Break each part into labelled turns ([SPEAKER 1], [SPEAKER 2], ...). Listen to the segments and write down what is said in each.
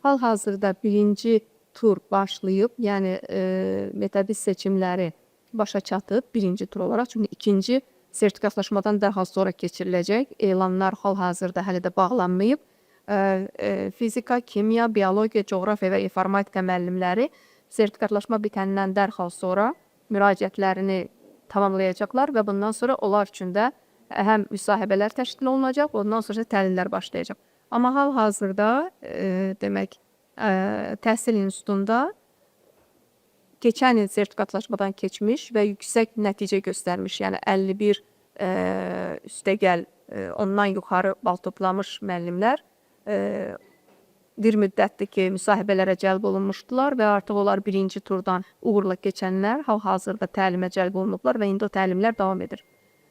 [SPEAKER 1] Hal-hazırda birinci tur başlayıb, yəni metodist seçimləri başa çatıb birinci tur olaraq. Çünki ikinci sertifikatlaşmadan dərhal sonra keçiriləcək. Elanlar hal-hazırda hələ də bağlanmayıb. Fizika, kimya, biologiya, coğrafiya və informatika müəllimləri sertifikatlaşma bitəndən dərhal sonra müraciətlərini tamamlayacaqlar və bundan sonra onlar üçün də həm müsahibələr təşkil olunacaq, ondan sonra təlimlər başlayacaq. Amma hal-hazırda demək təhsil institutunda keçən il sertifikatlaşmadan keçmiş və yüksək nəticə göstərmiş, yəni 51 üstəgəl ondan yuxarı bal toplamış müəllimlər bir müddətdir ki, müsahibələrə cəlb olunmuşdular və artıq onlar birinci turdan uğurla keçənlər hal-hazırda təlimə cəlb olunublar və indi o təlimlər davam edir.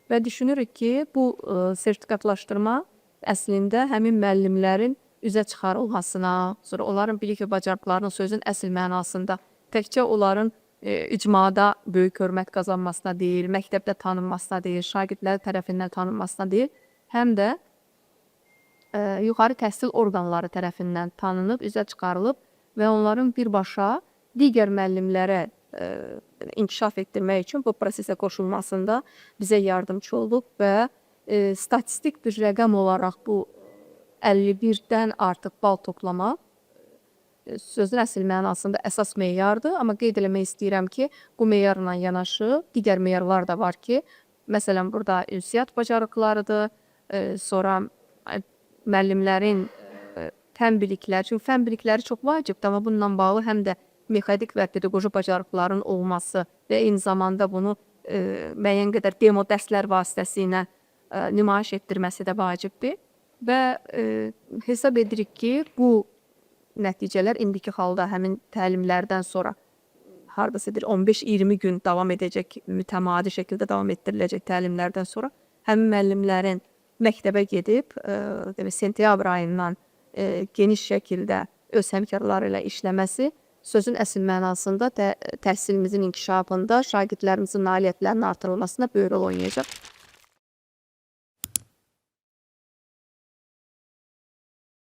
[SPEAKER 1] Və düşünürük ki, bu sertifikatlaşdırma əslində həmin müəllimlərin üzə çıxarılmasına, sonra onların bilik və bacarıqlarının sözün əsl mənasında təkcə onların icmada böyük hörmət qazanmasına deyil, məktəbdə tanınmasına deyil, şagirdləri tərəfindən tanınmasına deyil, həm də yuxarı təhsil orqanları tərəfindən tanınıb, üzə çıxarılıb və onların birbaşa digər müəllimlərə inkişaf etdirmək üçün bu prosesə qoşulmasında bizə yardımcı olub və statistik bir rəqəm olaraq bu 51-dən artıq bal toplama sözün əsl mənasında əsas meyardır. Amma qeyd eləmək istəyirəm ki, bu meyarla yanaşı digər meyarlar da var ki, məsələn, burada ünsiyyət bacarıqlarıdır, sonra müəllimlərin fən bilikləri, çünki fən bilikləri çox vacibdir, amma bununla bağlı həm də mexanik və pedaqoji bacarıqların olması və eyni zamanda bunu müəyyən qədər demo dərslər vasitəsilə nümayiş etdirməsi də vacibdir. Və hesab edirik ki, bu nəticələr indiki halda həmin təlimlərdən sonra hardasa 15-20 gün davam edəcək, mütəmadi şəkildə davam etdiriləcək təlimlərdən sonra həmin müəllimlərin məktəbə gedib sentyabr ayından geniş şəkildə öz həmkarları ilə işləməsi sözün əsl mənasında təhsilimizin inkişafında, şagirdlərimizin nailiyyətlərinin artırılmasına böyük rol oynayacaq.